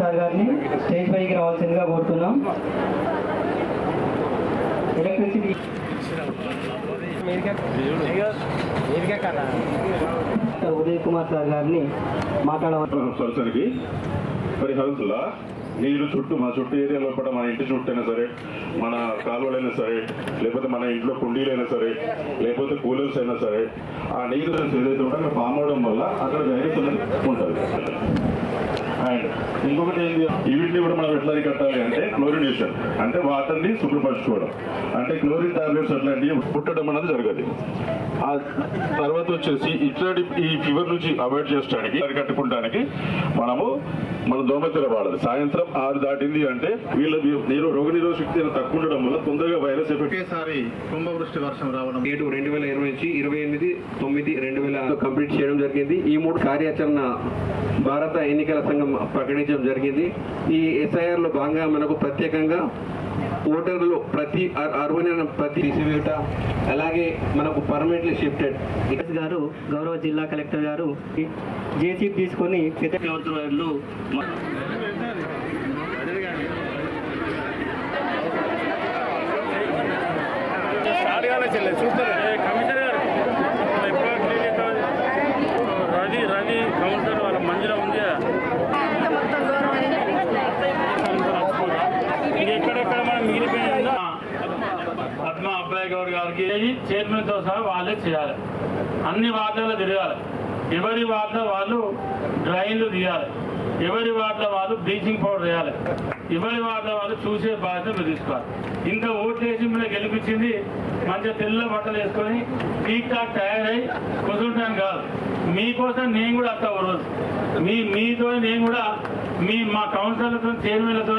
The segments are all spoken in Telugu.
సార్ గారిని స్టేజ్ పైకి రావాల్సిందిగా కోరుతున్నాం. ఎలక్ట్రిసిటీ ఉదయ్ కుమార్ సార్ గారిని మాట్లాడవలసి పరిహారంలా నీరు చుట్టూ మన చుట్టూ ఏరియాలో కూడా మన ఇంటి చుట్టూ అయినా సరే, మన కాలువలైనా సరే, లేకపోతే మన ఇంట్లో కుండీలైనా సరే, లేకపోతే కూలర్స్ అయినా సరే, ఆ నీరు ఏదైతే ఉంటే ఫామ్ అవడం వల్ల అక్కడ వైరస్ అనేది ఉంటుంది. అండ్ ఇంకొకటి ఏంటి, వీటిని కూడా మనం ఎట్లా కట్టాలి అంటే క్లోరినేషన్, అంటే వాటర్ని శుభ్రపరచుకోవడం, అంటే క్లోరిన్ టాబ్లెట్స్ అట్లాంటివి పుట్టడం అనేది జరగదు. ఆ తర్వాత వచ్చేసి ఇట్లాంటి ఈ ఫీవర్ నుంచి అవాయిడ్ చేయడానికి కట్టుకోవడానికి మన దోమతెర వాడాలి. సాయంత్రం 6 దాటింది అంటే వీళ్ళ రోగనిరోధక శక్తి తక్కువ ఉండడం వల్ల తొందరగా వైరస్ ఎఫెక్ట్. ఒకేసారి కుంభవృష్టి వర్షం రావడం 2020 నుంచి 28/9/2000 కంప్లీట్ చేయడం జరిగింది. ఈ 3 కార్యాచరణ భారత ఎన్నికల సంఘం ప్రకటించడం జరిగింది. ఈ SIR లో భాగంగా మనకు ప్రత్యేకంగా ఓటర్లు ప్రతి తీసివేట, అలాగే మనకు పర్మనెంట్లీ షిఫ్టెడ్ గారు, గౌరవ జిల్లా కలెక్టర్ గారు జేసీబీ తీసుకొని రవి కౌన్సిలర్ వాళ్ళ మంజుల ఉంది. ఎక్కడెక్కడ మనం మిగిలిపోయిందో పద్మ అబ్బాయి గౌడ్ గారికి చైర్మన్తో సహా వాళ్ళే చేయాలి. అన్ని వార్డులలో తిరగాలి. ఎవరి వార్డులో వాళ్ళు డ్రైన్లు తీయాలి. ఎవరి వార్డులో వాళ్ళు బ్లీచింగ్ పౌడర్ వేయాలి. ఎవరి వార్డులో వాళ్ళు చూసే బాధ్యత మీరు తీసుకోవాలి. ఇంత ఓట్లేసి మీరు గెలిపించింది మంచిగా తెల్ల బట్టలు వేసుకొని టీక్ టాక్ తయారై కుదురుతాను కాదు. మీకోసం నేను కూడా అత్త ఒక రోజు మీతో నేను కూడా మా కౌన్సిలర్లతో చైర్మన్లతో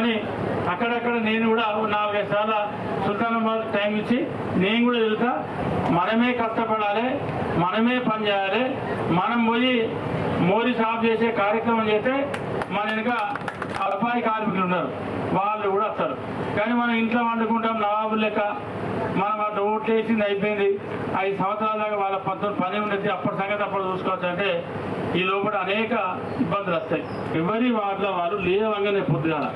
అక్కడక్కడ నేను కూడా 4-5 సార్లు సుల్తానాబాద్ టైం ఇచ్చి నేను కూడా వెళ్తా. మనమే కష్టపడాలి, మనమే పని చేయాలి. మనం పోయి మోరీ సాఫ్ చేసే కార్యక్రమం చేస్తే మన వెనుక అబ్బాయి కార్మికులు ఉన్నారు, వాళ్ళు కూడా వస్తారు. కానీ మనం ఇంట్లో వండుకుంటాం నవాబులు లెక్క. మనం అట్లా ఓట్లు వేసింది అయిపోయింది. 5 సంవత్సరాల దాకా వాళ్ళ పని ఉండేది. అప్పటి సంగతి అప్పుడు చూసుకోవచ్చు. అంటే ఈ లోపల అనేక ఇబ్బందులు వస్తాయి. ఎవరి వాటిలో వాళ్ళు లేవంగానే పొద్దుగాల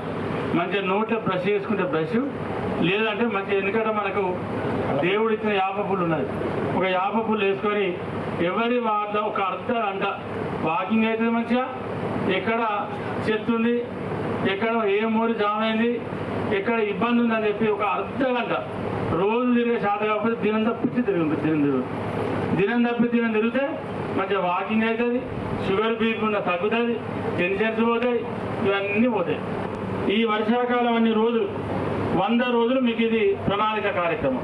మంచిగా నోట్లో బ్రష్ చేసుకుంటే బ్రష్, లేదంటే మంచిగా ఎందుకంటే మనకు దేవుడు ఇచ్చిన యాప పుల్లు ఉన్నది. ఒక యాప పుల్లు వేసుకొని ఎవరి వాటిలో ఒక అర్ధ గంట వాకింగ్ అవుతుంది. మంచిగా ఎక్కడ చెత్త ఉంది, ఎక్కడ ఏ మోరి జామ్ అయింది, ఎక్కడ ఇబ్బంది ఉందని చెప్పి ఒక అర్ధ గంట రోజు తిరిగే శాత కాకపోతే దినం తప్పించి తిరిగితే మంచిగా వాకింగ్ అవుతుంది. షుగర్ బీపీ ఉన్న తగ్గుతుంది, టెన్షన్స్ పోతాయి, ఇవన్నీ పోతాయి. ఈ వర్షాకాలం అన్ని రోజులు 100 రోజులు మీకు ఇది ప్రణాళిక కార్యక్రమం.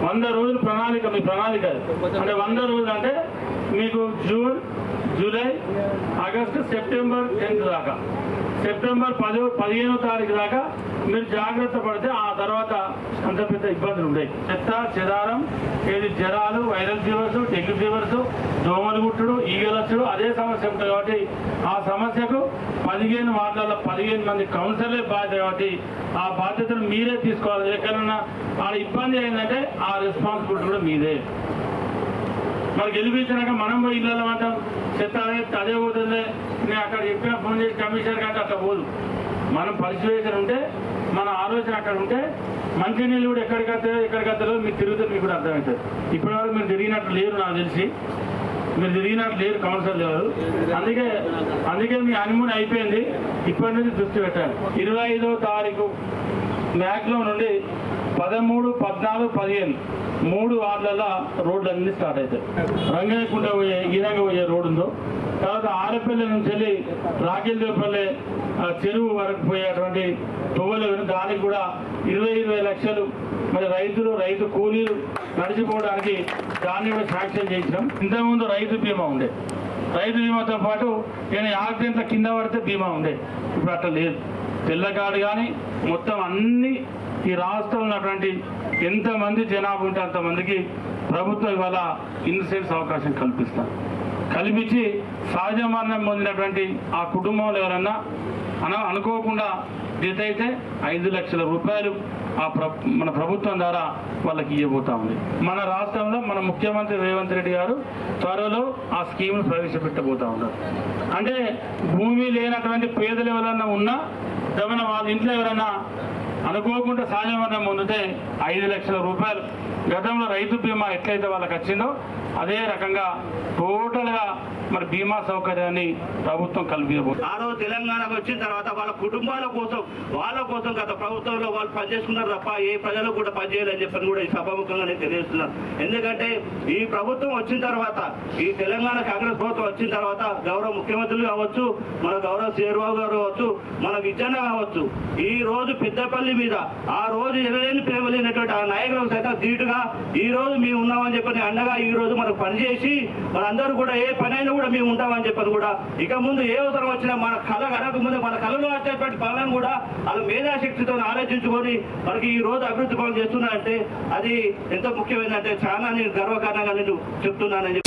100 రోజులు ప్రణాళిక, మీ ప్రణాళిక అంటే 100 రోజులు అంటే మీకు జూన్, జూలై, ఆగస్టు, సెప్టెంబర్ 10 దాకా, సెప్టెంబర్ 15వ తారీఖు దాకా మీరు జాగ్రత్త పడితే ఆ తర్వాత అంత పెద్ద ఇబ్బందులు ఉంటాయి. చెత్త చెదారం, ఏది జ్వరాలు, వైరల్ ఫీవర్స్, డెంగ్యూ ఫీవర్స్, దోమలు గుట్టుడు, ఈగలచ్చుడు అదే సమస్య ఉంటుంది. కాబట్టి ఆ సమస్యకు 15 వార్డులలో 15 మంది కౌన్సిలర్లే బాధ్యత. కాబట్టి ఆ బాధ్యతను మీరే తీసుకోవాలి. ఎక్కడన్నా ఆ ఇబ్బంది అయిందంటే ఆ రెస్పాన్సిబిలిటీ కూడా మీదే. మరి గెలిపించినాక మనం పోయి ఇళ్ళలో అంటాం చెత్త అదే పోతుంది, నేను అక్కడ చెప్పిన ఫోన్ చేసి కమిషనర్ కంటే అట్లా పోదు. మనం పరిశీలన ఉంటే, మన ఆలోచన అక్కడ ఉంటే మంచి నీళ్ళు కూడా ఎక్కడికత్తలో మీకు తిరుగుతే మీకు కూడా అర్థమవుతుంది. ఇప్పటివరకు మీరు తిరిగినట్టు లేరు, నాకు తెలిసి మీరు తిరిగినట్టు లేరు కౌన్సిలర్ లేరు. అందుకే మీ హనీమూన్ అయిపోయింది. ఇప్పటి నుంచి దృష్టి పెట్టాలి. 25వ తారీఖు మ్యాక్లో నుండి 13, 14, 15 3 వార్డులలో రోడ్లు అన్ని స్టార్ట్ అవుతాయి. రంగయ్యకుంట పోయే ఈరంగ పోయే రోడ్డు ఉందో, తర్వాత ఆరపల్లి నుంచి వెళ్ళి రాకెల్దేపల్లి చెరువు వరకు పోయేటువంటి తొవ్వలు, దానికి కూడా 20 లక్షలు మరి రైతు కూలీలు నడిచిపోవడానికి దాన్ని కూడా శాంక్షన్ చేసినాం. ఇంతకుముందు రైతు బీమా ఉండే, రైతు బీమాతో పాటు నేను యాక్సిడెంట్ల కింద పడితే బీమా ఉండే. ఇప్పుడు అట్లా లేదు. తెల్ల కార్డు కానీ మొత్తం అన్ని ఈ రాష్ట్రంలో ఉన్నటువంటి ఎంతమంది జనాభా ఉంటే అంతమందికి ప్రభుత్వం ఇవాళ ఇన్సూరెన్స్ అవకాశం కల్పించి సహజ మరణం పొందినటువంటి ఆ కుటుంబంలో ఎవరన్నా అనుకోకుండా జత అయితే 5 లక్షల రూపాయలు మన ప్రభుత్వం ద్వారా వాళ్ళకి ఇవ్వబోతా ఉంది. మన రాష్ట్రంలో మన ముఖ్యమంత్రి రేవంత్ రెడ్డి గారు త్వరలో ఆ స్కీమ్ను ప్రవేశపెట్టబోతా ఉన్నారు. అంటే భూమి లేనటువంటి పేదలు ఎవరైనా ఉన్నా ఏమైనా వాళ్ళ ఇంట్లో ఎవరైనా అనుకోకుండా సాయం పొందితే 5 లక్షల రూపాయలు గతంలో రైతు బీమా ఎట్లయితే వాళ్ళకి వచ్చిందో అదే రకంగా టోటల్గా మరి బీమా సౌకర్యాన్ని ప్రభుత్వం కల్పించబోతుంది. ఆ రోజు తెలంగాణకు వచ్చిన తర్వాత వాళ్ళ కుటుంబాల కోసం గత ప్రభుత్వంలో వాళ్ళు పనిచేసుకున్నారు తప్ప ఏ ప్రజలు కూడా పనిచేయాలని చెప్పని కూడా ఈ సభాముఖంగా నేను తెలియజేస్తున్నాను. ఎందుకంటే ఈ ప్రభుత్వం వచ్చిన తర్వాత, ఈ తెలంగాణ కాంగ్రెస్ ప్రభుత్వం వచ్చిన తర్వాత గౌరవ ముఖ్యమంత్రులు కావచ్చు, మన గౌరవ చంద్రబాబు గారు కావచ్చు, మన విజయన్న కావచ్చు, ఈ రోజు పెద్దపల్లి మీద ఆ రోజు ఎనలేని ప్రేమ లేనటువంటి ఆ నాయకులకు సైతం ధీటుగా ఈ రోజు మేము ఉన్నామని చెప్పని అండగా ఈ రోజు మనకు పనిచేసి మనందరూ కూడా ఏ పనైనా కూడా మేము ఉంటామని చెప్పని కూడా ఇక ముందు ఏ అవసరం వచ్చినా మన కళ కనక ముందు మన కళలో వచ్చేటువంటి పనులను కూడా వాళ్ళు మేధాశక్తితో ఆలోచించుకొని మనకి ఈ రోజు అభివృద్ధి పనులు చేస్తున్నారంటే అది ఎంతో ముఖ్యమైనదంటే చాలా నేను గర్వకారణంగా నేను చెప్తున్నానని